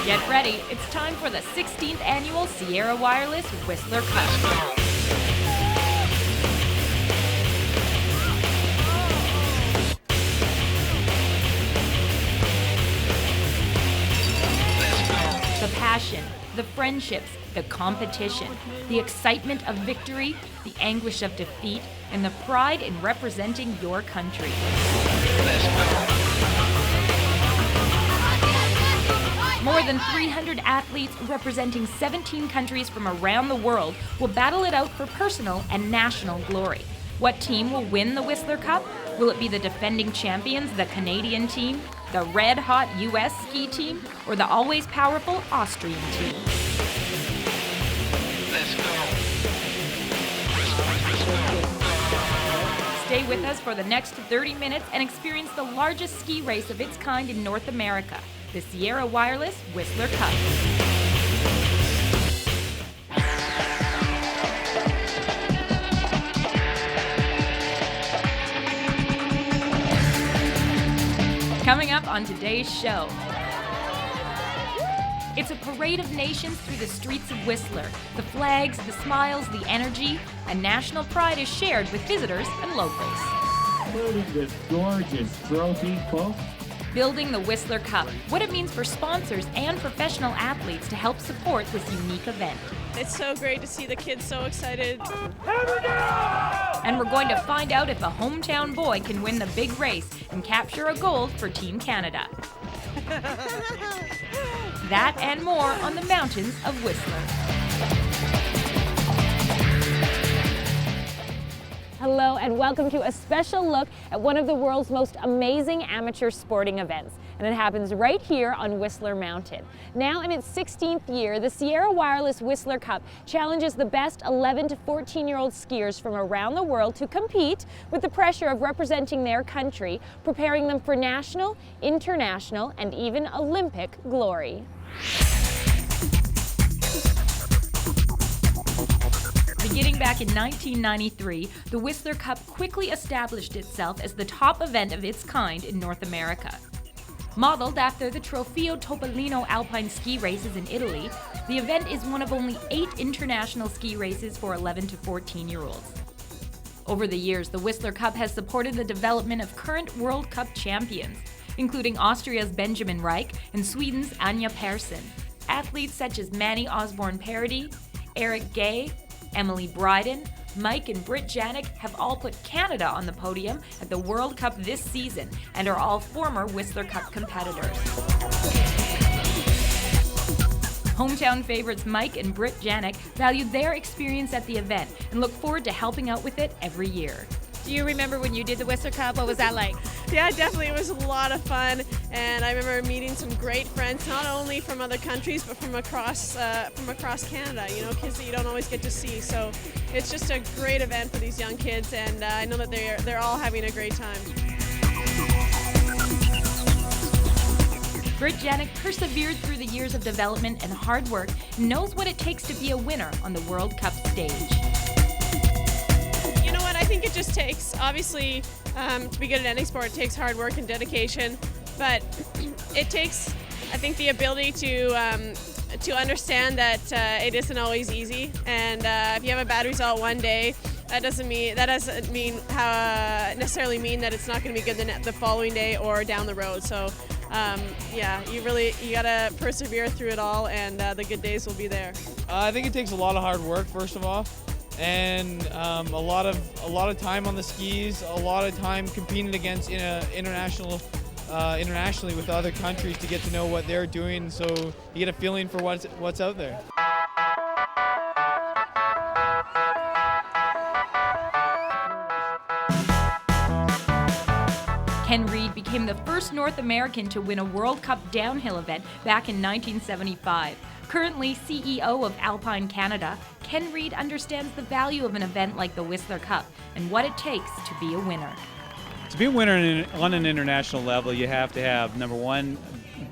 Get ready, it's time for the 16th annual Sierra Wireless Whistler Cup. The passion, the friendships, the competition, the excitement of victory, the anguish of defeat, and the pride in representing your country. More than 300 athletes representing 17 countries from around the world will battle it out for personal and national glory. What team will win the Whistler Cup? Will it be the defending champions, the Canadian team, the red-hot U.S. ski team, or the always powerful Austrian team? Stay with us for the next 30 minutes and experience the largest ski race of its kind in North America, the Sierra Wireless Whistler Cup. Coming up on today's show, it's a parade of nations through the streets of Whistler. The flags, the smiles, the energy, and national pride is shared with visitors and locals. Building this gorgeous trophy, folks. Building the Whistler Cup, what it means for sponsors and professional athletes to help support this unique event. It's so great to see the kids so excited. And we're going to find out if a hometown boy can win the big race and capture a gold for Team Canada. That and more on the mountains of Whistler. Hello and welcome to a special look at one of the world's most amazing amateur sporting events. And it happens right here on Whistler Mountain. Now in its 16th year, the Sierra Wireless Whistler Cup challenges the best 11 to 14-year-old skiers from around the world to compete with the pressure of representing their country, preparing them for national, international, and even Olympic glory. Beginning back in 1993, the Whistler Cup quickly established itself as the top event of its kind in North America. Modeled after the Trofeo Topolino alpine ski races in Italy, the event is one of only 8 international ski races for 11 to 14-year-olds. Over the years, the Whistler Cup has supported the development of current World Cup champions, including Austria's Benjamin Reich and Sweden's Anja Persson. Athletes such as Manny Osborne-Parody, Eric Gay, Emily Bryden, Mike and Britt Janik have all put Canada on the podium at the World Cup this season and are all former Whistler Cup competitors. Hometown favorites Mike and Britt Janik value their experience at the event and look forward to helping out with it every year. Do you remember when you did the Whistler Cup? What was that like? Yeah, definitely. It was a lot of fun, and I remember meeting some great friends, not only from other countries, but from across Canada. You know, kids that you don't always get to see. So it's just a great event for these young kids, and I know that they're all having a great time. Britt Janik persevered through the years of development and hard work and knows what it takes to be a winner on the World Cup stage. You know what? I think it just takes, obviously, to be good at any sport, it takes hard work and dedication, but it takes, I think, the ability to understand that it isn't always easy, and if you have a bad result one day, that doesn't necessarily mean that it's not going to be good the following day or down the road. So yeah, you gotta persevere through it all, and the good days will be there. I think it takes a lot of hard work, first of all, and a lot of time on the skis, a lot of time competing against internationally with other countries to get to know what they're doing, so you get a feeling for what's out there. Ken Reid became the first North American to win a World Cup downhill event back in 1975. Currently CEO of Alpine Canada, Ken Reid understands the value of an event like the Whistler Cup and what it takes to be a winner. To be a winner on an international level, you have to have, number one,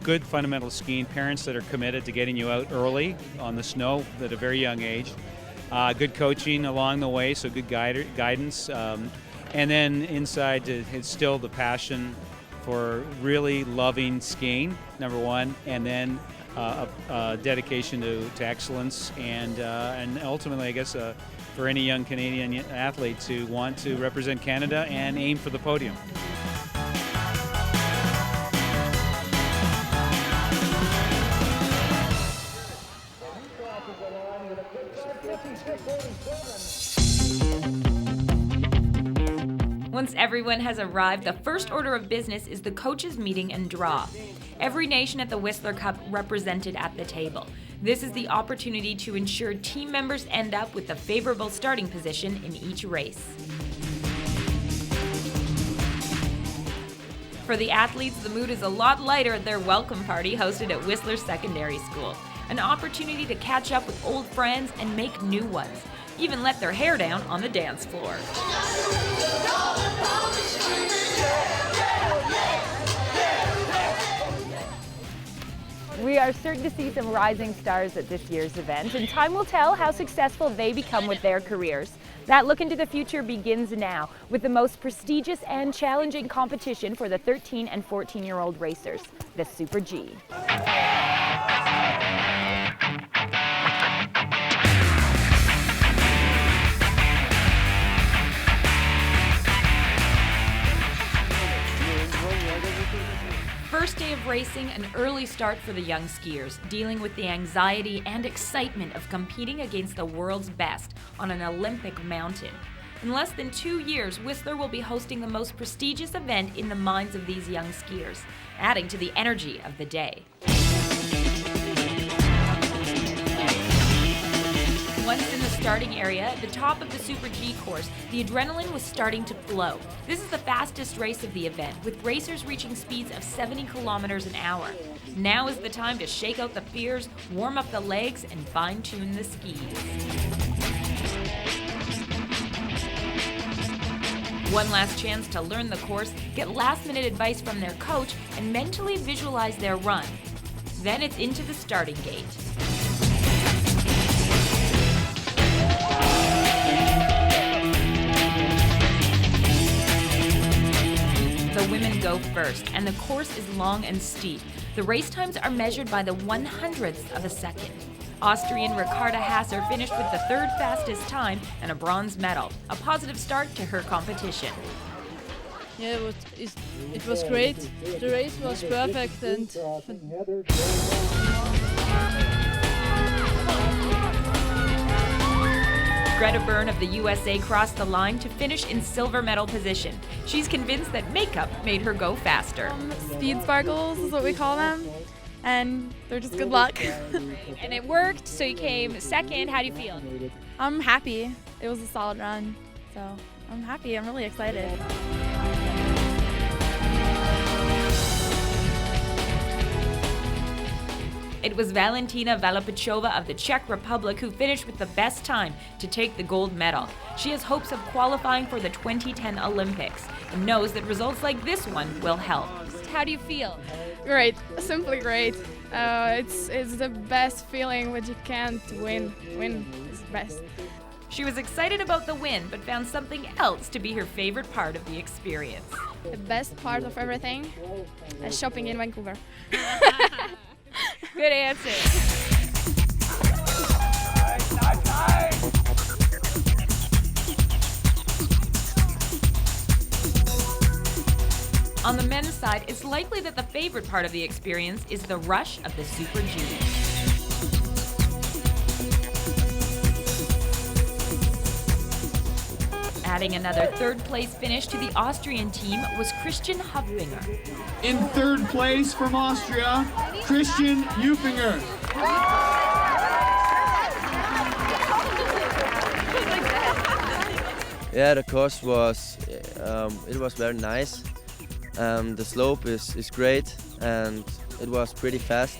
good fundamental skiing, parents that are committed to getting you out early on the snow at a very young age, good coaching along the way, so good guidance, and then inside to instill the passion for really loving skiing, number one, and then dedication to excellence, and ultimately, I guess, for any young Canadian athlete to want to represent Canada and aim for the podium. Once everyone has arrived, the first order of business is the coaches' meeting and draw. Every nation at the Whistler Cup represented at the table. This is the opportunity to ensure team members end up with a favorable starting position in each race. For the athletes, the mood is a lot lighter at their welcome party hosted at Whistler Secondary School. An opportunity to catch up with old friends and make new ones. Even let their hair down on the dance floor. We are certain to see some rising stars at this year's event, and time will tell how successful they become with their careers. That look into the future begins now with the most prestigious and challenging competition for the 13 and 14-year-old racers, the Super G. First day of racing, an early start for the young skiers, dealing with the anxiety and excitement of competing against the world's best on an Olympic mountain. In less than 2 years, Whistler will be hosting the most prestigious event in the minds of these young skiers, adding to the energy of the day. Once in the starting area, at the top of the Super G course, the adrenaline was starting to flow. This is the fastest race of the event, with racers reaching speeds of 70 kilometers an hour. Now is the time to shake out the fears, warm up the legs, and fine-tune the skis. One last chance to learn the course, get last-minute advice from their coach, and mentally visualize their run. Then it's into the starting gate. The women go first, and the course is long and steep. The race times are measured by the 100th of a second. Austrian Ricarda Hasser finished with the third fastest time and a bronze medal, a positive start to her competition. Yeah, it was great. The race was perfect and Greta Byrne of the USA crossed the line to finish in silver medal position. She's convinced that makeup made her go faster. Speed sparkles is what we call them, and they're just good luck. And it worked, so you came second. How do you feel? I'm happy. It was a solid run, so I'm happy. I'm really excited. It was Valentina Valapachova of the Czech Republic who finished with the best time to take the gold medal. She has hopes of qualifying for the 2010 Olympics and knows that results like this one will help. How do you feel? Great, simply great. It's the best feeling when you can't win. Win is the best. She was excited about the win, but found something else to be her favorite part of the experience. The best part of everything is shopping in Vancouver. Good answer. On the men's side, it's likely that the favorite part of the experience is the rush of the Super G. Adding another third-place finish to the Austrian team was Christian Huffinger. In third place from Austria, Christian Huffinger. Yeah, the course was it was very nice. The slope is great and it was pretty fast.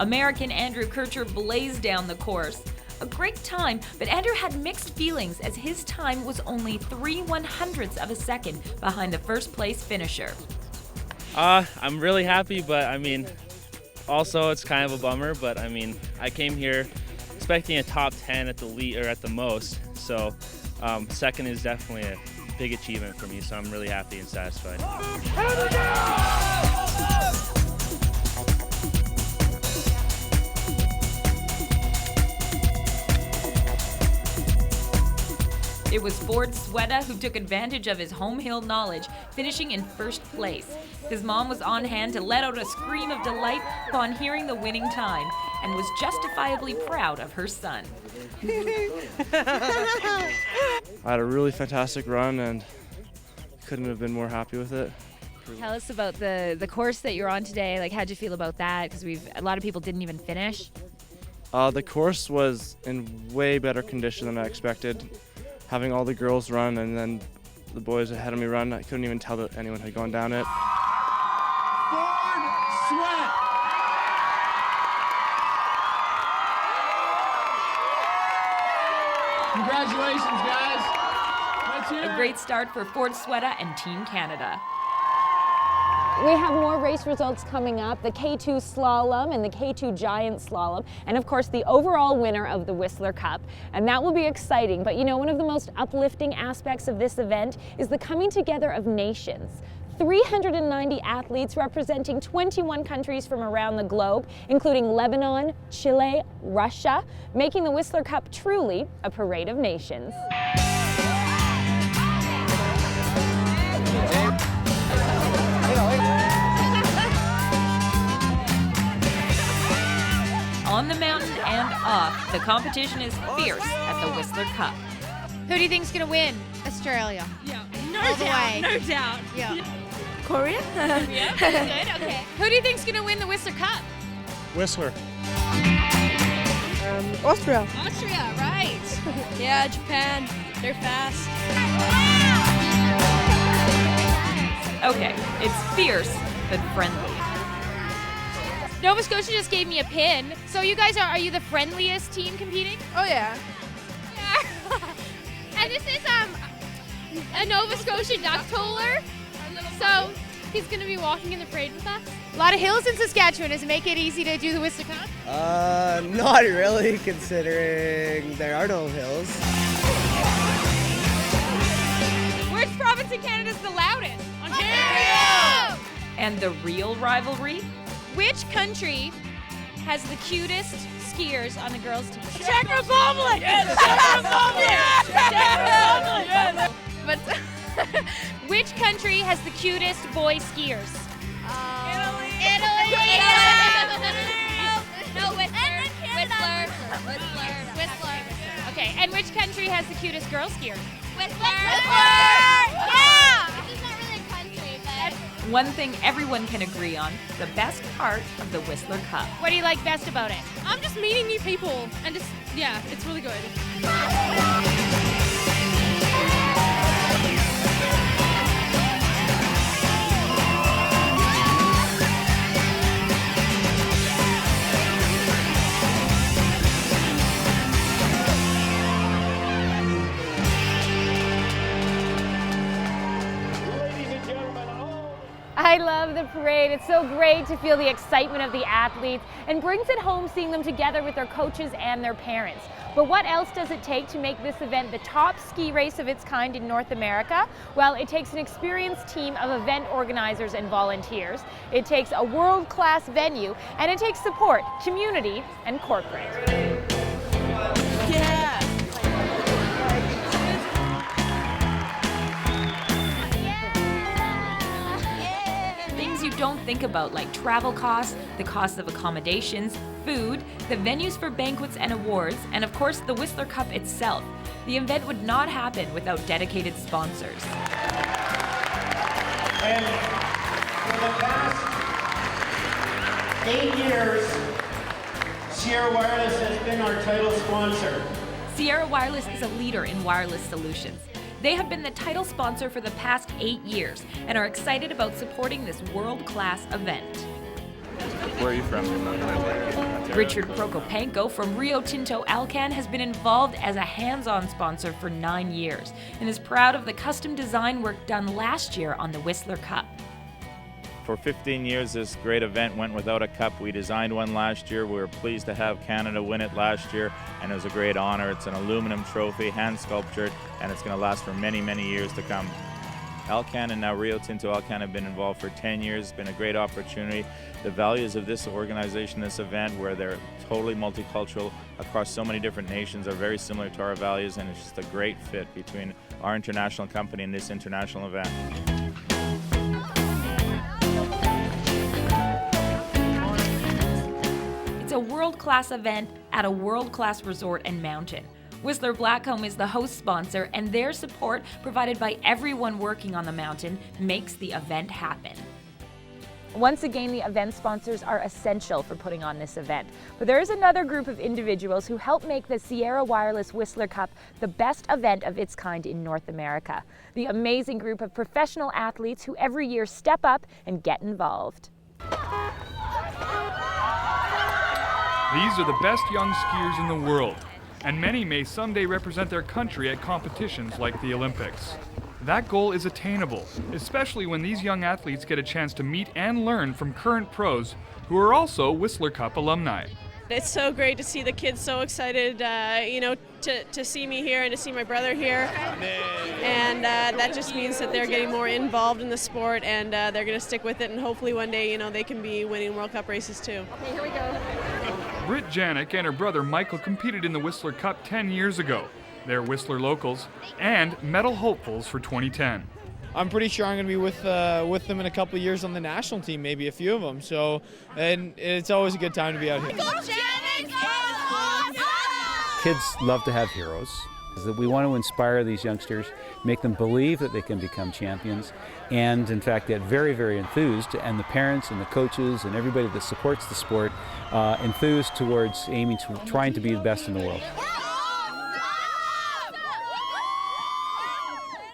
American Andrew Kircher blazed down the course. A great time, but Andrew had mixed feelings as his time was only 3/100ths of a second behind the first place finisher. I'm really happy, but I mean, also it's kind of a bummer, but I mean, I came here expecting a top 10 at the lead or at the most, so second is definitely big achievement for me, so I'm really happy and satisfied. It was Ford Sweta who took advantage of his home hill knowledge, finishing in first place. His mom was on hand to let out a scream of delight upon hearing the winning time, and was justifiably proud of her son. I had a really fantastic run and couldn't have been more happy with it. Tell us about the course that you're on today. Like, how'd you feel about that? Because a lot of people didn't even finish. The course was in way better condition than I expected. Having all the girls run and then the boys ahead of me run, I couldn't even tell that anyone had gone down it. Ford Sweat. Congratulations, guys. Let's hear A great start for Ford Sweta and Team Canada. We have more race results coming up, the K2 Slalom and the K2 Giant Slalom, and of course the overall winner of the Whistler Cup. And that will be exciting, but you know, one of the most uplifting aspects of this event is the coming together of nations. 390 athletes representing 21 countries from around the globe, including Lebanon, Chile, Russia, making the Whistler Cup truly a parade of nations. On the mountain and off, the competition is fierce at the Whistler Cup. Who do you think's gonna win? Australia. Yeah, All the way. no doubt. Yeah. Korea? Yeah, good, okay. Who do you think's gonna win the Whistler Cup? Whistler. Austria. Austria, right. Yeah, Japan. They're fast. Okay, it's fierce but friendly. Nova Scotia just gave me a pin. So you guys are you the friendliest team competing? Oh yeah. And this is a Nova Scotia duck toller. So he's gonna be walking in the parade with us. A lot of hills in Saskatchewan. Does it make it easy to do the Whistler Cup? Not really, considering there are no hills. Which province in Canada is the loudest? Ontario! And the real rivalry? Which country has the cutest skiers on the girls' team? Czech Republic! Yes! Czech Republic! But which country has the cutest boy skiers? Italy! No, Whistler. Okay, and which country has the cutest girl skiers? Whistler! Yeah! This is not really a country, but... One thing everyone can agree on, the best part of the Whistler Cup. What do you like best about it? I'm just meeting new people and just, yeah, it's really good. I love the parade. It's so great to feel the excitement of the athletes and brings it home seeing them together with their coaches and their parents. But what else does it take to make this event the top ski race of its kind in North America? Well, it takes an experienced team of event organizers and volunteers. It takes a world-class venue, and it takes support, community, and corporate. Yeah! Things you don't think about, like travel costs, the cost of accommodations, food, the venues for banquets and awards, and of course the Whistler Cup itself. The event would not happen without dedicated sponsors. And for the past 8 years, Sierra Wireless has been our title sponsor. Sierra Wireless is a leader in wireless solutions. They have been the title sponsor for the past 8 years and are excited about supporting this world-class event. Where are you from? Richard Prokopenko from Rio Tinto Alcan has been involved as a hands-on sponsor for 9 years and is proud of the custom design work done last year on the Whistler Cup. For 15 years, this great event went without a cup. We designed one last year. We were pleased to have Canada win it last year, and it was a great honor. It's an aluminum trophy, hand sculptured, and it's going to last for many, many years to come. Alcan and now Rio Tinto Alcan have been involved for 10 years. It's been a great opportunity. The values of this organization, this event, where they're totally multicultural across so many different nations, are very similar to our values, and it's just a great fit between our international company and this international event. It's a world-class event at a world-class resort and mountain. Whistler Blackcomb is the host sponsor, and their support, provided by everyone working on the mountain, makes the event happen. Once again, the event sponsors are essential for putting on this event. But there is another group of individuals who help make the Sierra Wireless Whistler Cup the best event of its kind in North America. The amazing group of professional athletes who every year step up and get involved. These are the best young skiers in the world, and many may someday represent their country at competitions like the Olympics. That goal is attainable, especially when these young athletes get a chance to meet and learn from current pros who are also Whistler Cup alumni. It's so great to see the kids so excited, to see me here and to see my brother here. And that just means that they're getting more involved in the sport, and they're going to stick with it, and hopefully one day, they can be winning World Cup races too. Okay, here we go. Britt Janik and her brother Michael competed in the Whistler Cup 10 years ago. They're Whistler locals and medal hopefuls for 2010. I'm pretty sure I'm going to be with them in a couple of years on the national team, maybe a few of them. So, and it's always a good time to be out here. Kids love to have heroes. We want to inspire these youngsters, make them believe that they can become champions, and in fact get very, very enthused, and the parents and the coaches and everybody that supports the sport enthused towards aiming to trying to be the best in the world.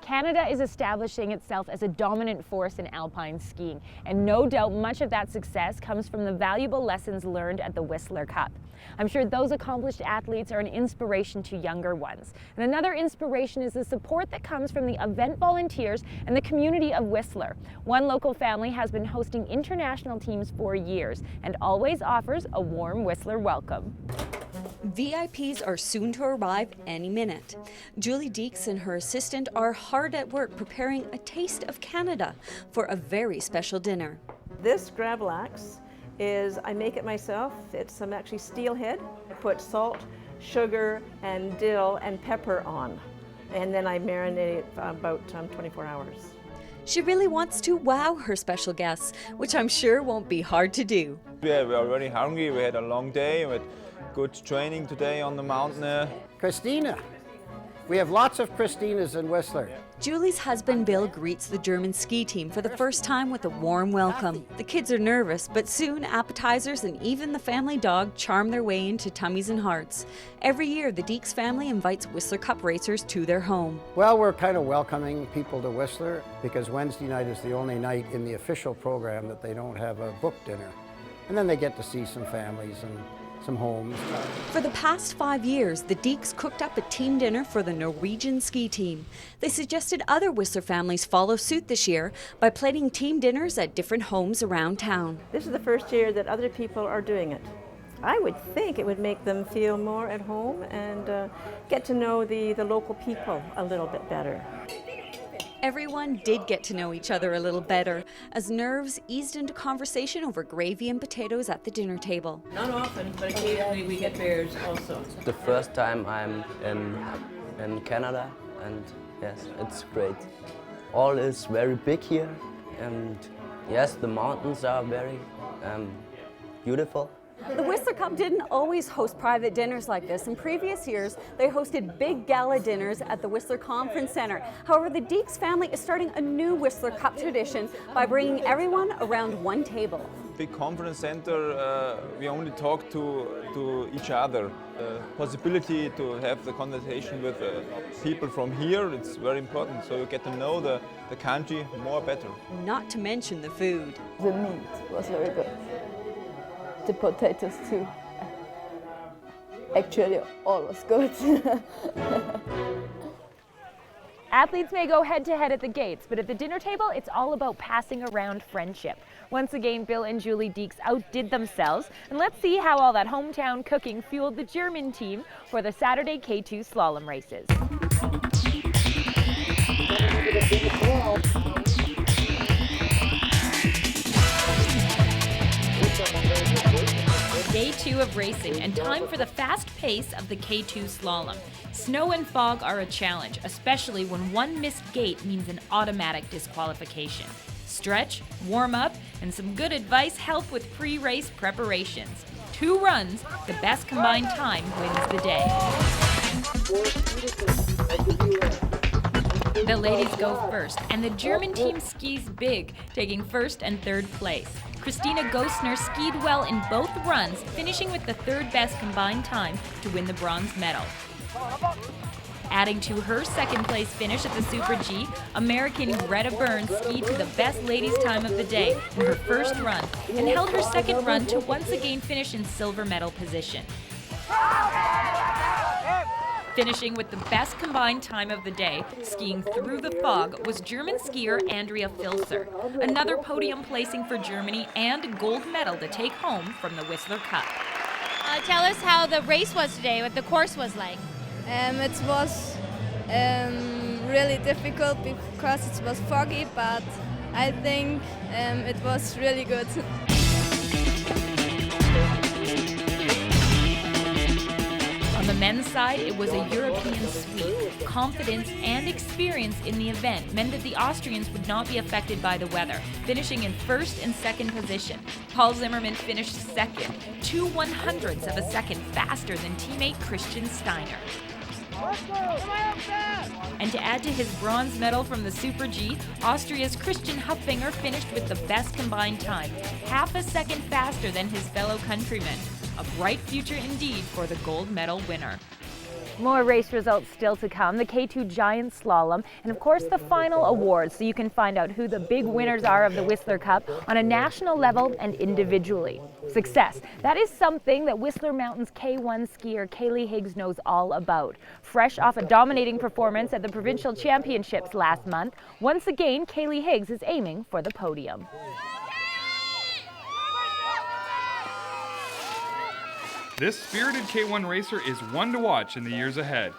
Canada is establishing itself as a dominant force in alpine skiing, and no doubt much of that success comes from the valuable lessons learned at the Whistler Cup. I'm sure those accomplished athletes are an inspiration to younger ones. And another inspiration is the support that comes from the event volunteers and the community of Whistler. One local family has been hosting international teams for years and always offers a warm Whistler welcome. VIPs are soon to arrive any minute. Julie Deeks and her assistant are hard at work preparing a taste of Canada for a very special dinner. This gravel axe is, I make it myself. It's actually steelhead. I put salt, sugar, and dill and pepper on, and then I marinate it about 24 hours. She really wants to wow her special guests, which I'm sure won't be hard to do. We are very hungry. We had a long day with good training today on the mountain. Christina. We have lots of Christinas in Whistler. Julie's husband Bill greets the German ski team for the first time with a warm welcome. The kids are nervous, but soon appetizers and even the family dog charm their way into tummies and hearts. Every year, the Deeks family invites Whistler Cup racers to their home. Well, we're kind of welcoming people to Whistler because Wednesday night is the only night in the official program that they don't have a booked dinner. And then they get to see some families and some homes. For the past 5 years, the Deeks cooked up a team dinner for the Norwegian ski team. They suggested other Whistler families follow suit this year by plating team dinners at different homes around town. This is the first year that other people are doing it. I would think it would make them feel more at home and get to know the local people a little bit better. Everyone did get to know each other a little better as nerves eased into conversation over gravy and potatoes at the dinner table. Not often, but occasionally we get beers also. The first time I'm in Canada, and yes, it's great. All is very big here, and yes, the mountains are very beautiful. The Whistler Cup didn't always host private dinners like this. In previous years, they hosted big gala dinners at the Whistler Conference Center. However, the Deeks family is starting a new Whistler Cup tradition by bringing everyone around one table. Big conference center, we only talk to each other. Possibility to have the conversation with people from here, it's very important, so you get to know the country more better. Not to mention the food. The meat was very good. The potatoes too. Actually, all was good. Athletes may go head-to-head at the gates, but at the dinner table, it's all about passing around friendship. Once again, Bill and Julie Deeks outdid themselves, and let's see how all that hometown cooking fueled the German team for the Saturday K2 slalom races. Day 2 of racing, and time for the fast pace of the K2 slalom. Snow and fog are a challenge, especially when one missed gate means an automatic disqualification. Stretch, warm up, and some good advice help with pre-race preparations. 2 runs, the best combined time wins the day. The ladies go first, and the German team skis big, taking first and third place. Christina Gosner skied well in both runs, finishing with the 3rd best combined time to win the bronze medal. Adding to her 2nd place finish at the Super G, American Greta Burns skied to the best ladies' time of the day in her 1st run, and held her 2nd run to once again finish in silver medal position. Finishing with the best combined time of the day, skiing through the fog, was German skier Andrea Filzer. Another podium placing for Germany and a gold medal to take home from the Whistler Cup. Tell us how the race was today, what the course was like. It was really difficult because it was foggy, but I think it was really good. On the men's side, it was a European sweep. Confidence and experience in the event meant that the Austrians would not be affected by the weather, finishing in 1st and 2nd position. Paul Zimmerman finished 2nd, 2 100ths of a second faster than teammate Christian Steiner. And to add to his bronze medal from the Super G, Austria's Christian Hupfinger finished with the best combined time, half a second faster than his fellow countrymen. A bright future indeed for the gold medal winner. More race results still to come, the K2 Giant Slalom, and of course the final awards, so you can find out who the big winners are of the Whistler Cup on a national level and individually. Success. That is something that Whistler Mountains K1 skier Kaylee Higgs knows all about. Fresh off a dominating performance at the Provincial Championships last month, once again Kaylee Higgs is aiming for the podium. This spirited K1 racer is one to watch in the years ahead.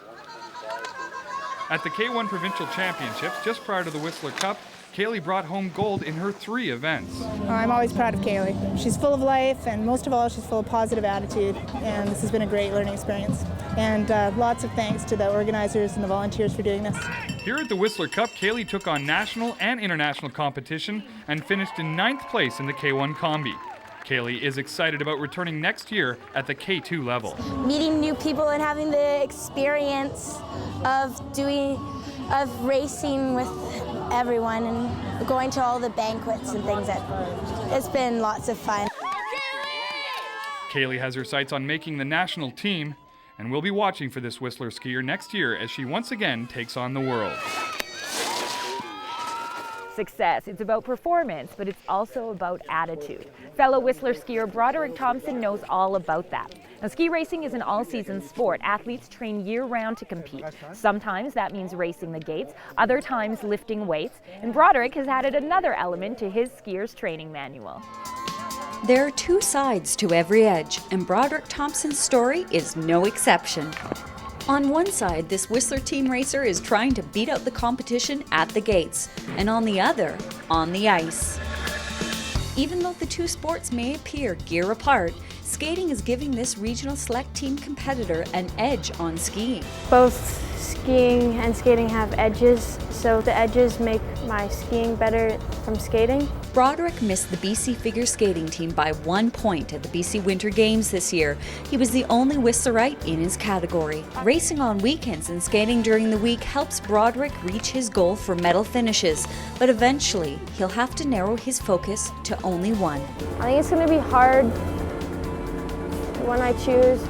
At the K1 Provincial Championships, just prior to the Whistler Cup, Kaylee brought home gold in her 3 events. I'm always proud of Kaylee. She's full of life, and most of all, she's full of positive attitude, and this has been a great learning experience. And lots of thanks to the organizers and the volunteers for doing this. Here at the Whistler Cup, Kaylee took on national and international competition and finished in 9th place in the K1 Combi. Kaylee is excited about returning next year at the K2 level. Meeting new people and having the experience of racing with everyone and going to all the banquets and things. It's been lots of fun. Kaylee has her sights on making the national team, and we'll be watching for this Whistler skier next year as she once again takes on the world. Success. It's about performance, but it's also about attitude. Fellow Whistler skier Broderick Thompson knows all about that. Now, ski racing is an all-season sport. Athletes train year-round to compete. Sometimes that means racing the gates, other times lifting weights, and Broderick has added another element to his skier's training manual. There are 2 sides to every edge, and Broderick Thompson's story is no exception. On one side, this Whistler team racer is trying to beat out the competition at the gates, and on the other, on the ice. Even though the 2 sports may appear gear apart, skating is giving this regional select team competitor an edge on skiing. Both skiing and skating have edges, so the edges make my skiing better from skating. Broderick missed the BC figure skating team by 1 point at the BC Winter Games this year. He was the only Whistlerite in his category. Racing on weekends and skating during the week helps Broderick reach his goal for medal finishes, but eventually he'll have to narrow his focus to only one. I think it's going to be hard when I choose,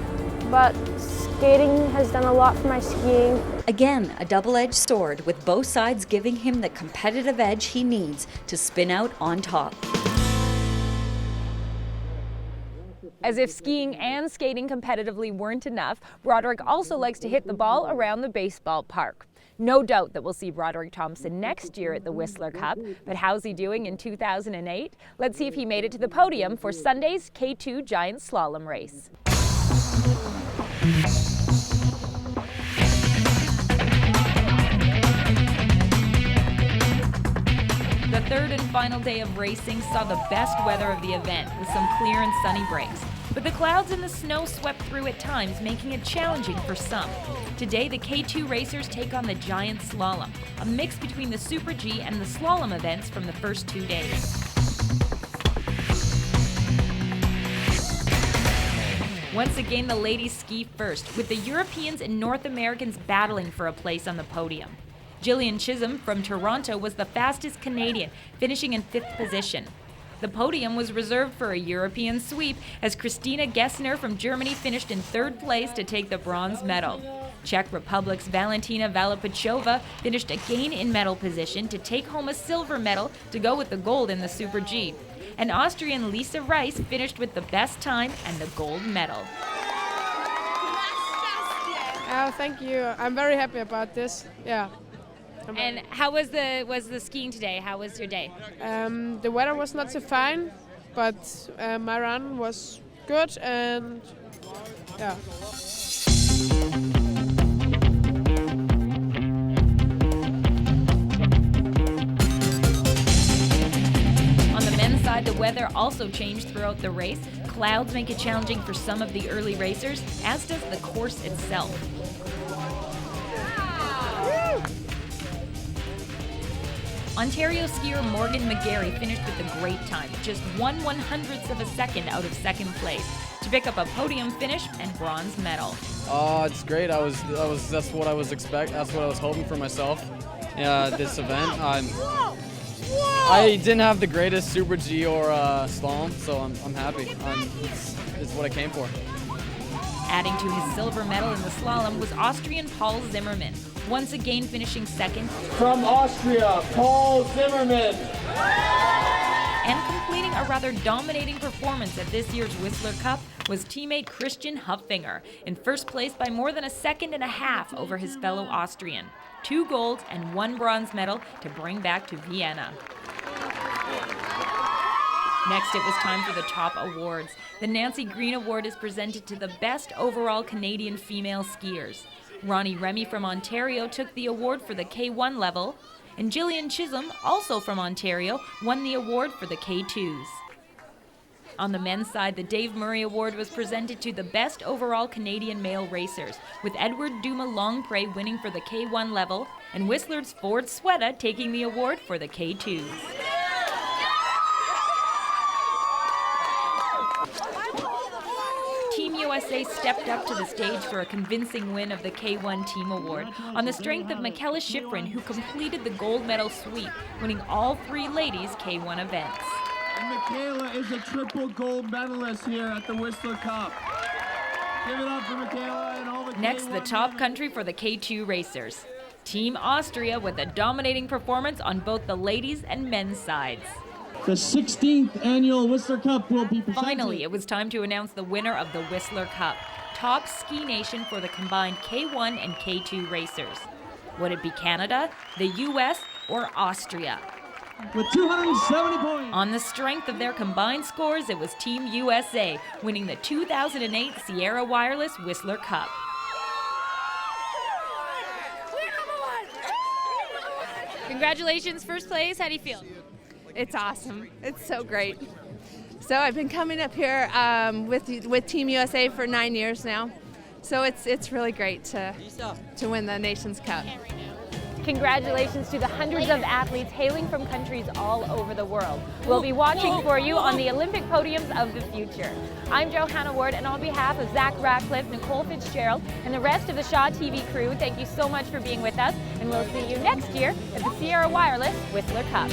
but skating has done a lot for my skiing. Again, a double-edged sword, with both sides giving him the competitive edge he needs to spin out on top. As if skiing and skating competitively weren't enough, Broderick also likes to hit the ball around the baseball park. No doubt that we'll see Broderick Thompson next year at the Whistler Cup, but how's he doing in 2008? Let's see if he made it to the podium for Sunday's K2 Giant Slalom race. The third and final day of racing saw the best weather of the event with some clear and sunny breaks. But the clouds and the snow swept through at times, making it challenging for some. Today, the K2 racers take on the Giant Slalom, a mix between the Super G and the slalom events from the first 2 days. Once again, the ladies ski first, with the Europeans and North Americans battling for a place on the podium. Jillian Chisholm from Toronto was the fastest Canadian, finishing in 5th position. The podium was reserved for a European sweep as Christina Gessner from Germany finished in 3rd place to take the bronze medal. Czech Republic's Valentina Valapachova finished again in medal position to take home a silver medal to go with the gold in the Super G. And Austrian Lisa Rice finished with the best time and the gold medal. Oh, thank you. I'm very happy about this. Yeah. And how was the skiing today? How was your day? The weather was not so fine, but my run was good and yeah. On the men's side, the weather also changed throughout the race. Clouds make it challenging for some of the early racers, as does the course itself. Ontario skier Morgan McGarry finished with a great time, just 1/100th of a second out of 2nd place, to pick up a podium finish and bronze medal. It's great. That's what I was That's what I was hoping for myself. This event. I didn't have the greatest Super G or slalom, so I'm happy. It's what I came for. Adding to his silver medal in the slalom was Austrian Paul Zimmermann, once again finishing 2nd. From Austria, Paul Zimmermann. And completing a rather dominating performance at this year's Whistler Cup was teammate Christian Huffinger, in 1st place by more than 1.5 seconds over his fellow Austrian. 2 golds and 1 bronze medal to bring back to Vienna. Next, it was time for the top awards. The Nancy Green Award is presented to the best overall Canadian female skiers. Ronnie Remy from Ontario took the award for the K1 level, and Jillian Chisholm, also from Ontario, won the award for the K2s. On the men's side, the Dave Murray Award was presented to the best overall Canadian male racers, with Edward Duma Longpre winning for the K1 level, and Whistler's Ford Sweta taking the award for the K2s. Team USA stepped up to the stage for a convincing win of the K1 Team Award on the strength of Mikaela Shiffrin, who completed the gold medal sweep, winning all 3 ladies' K1 events. And Mikaela is a triple gold medalist here at the Whistler Cup. Give it up for Mikaela and all the Next, the top country for the K2 racers. Team Austria with a dominating performance on both the ladies' and men's sides. The 16th annual Whistler Cup will be presented. Finally, it was time to announce the winner of the Whistler Cup, top ski nation for the combined K1 and K2 racers. Would it be Canada, the US, or Austria? With 270 points. On the strength of their combined scores, it was Team USA, winning the 2008 Sierra Wireless Whistler Cup. Congratulations, 1st place. How do you feel? It's awesome. It's so great. So I've been coming up here with Team USA for 9 years now. So it's really great to win the Nations Cup. Congratulations to the hundreds of athletes hailing from countries all over the world. We'll be watching for you on the Olympic podiums of the future. I'm Johanna Ward, and on behalf of Zach Ratcliffe, Nicole Fitzgerald, and the rest of the Shaw TV crew, thank you so much for being with us, and we'll see you next year at the Sierra Wireless Whistler Cup.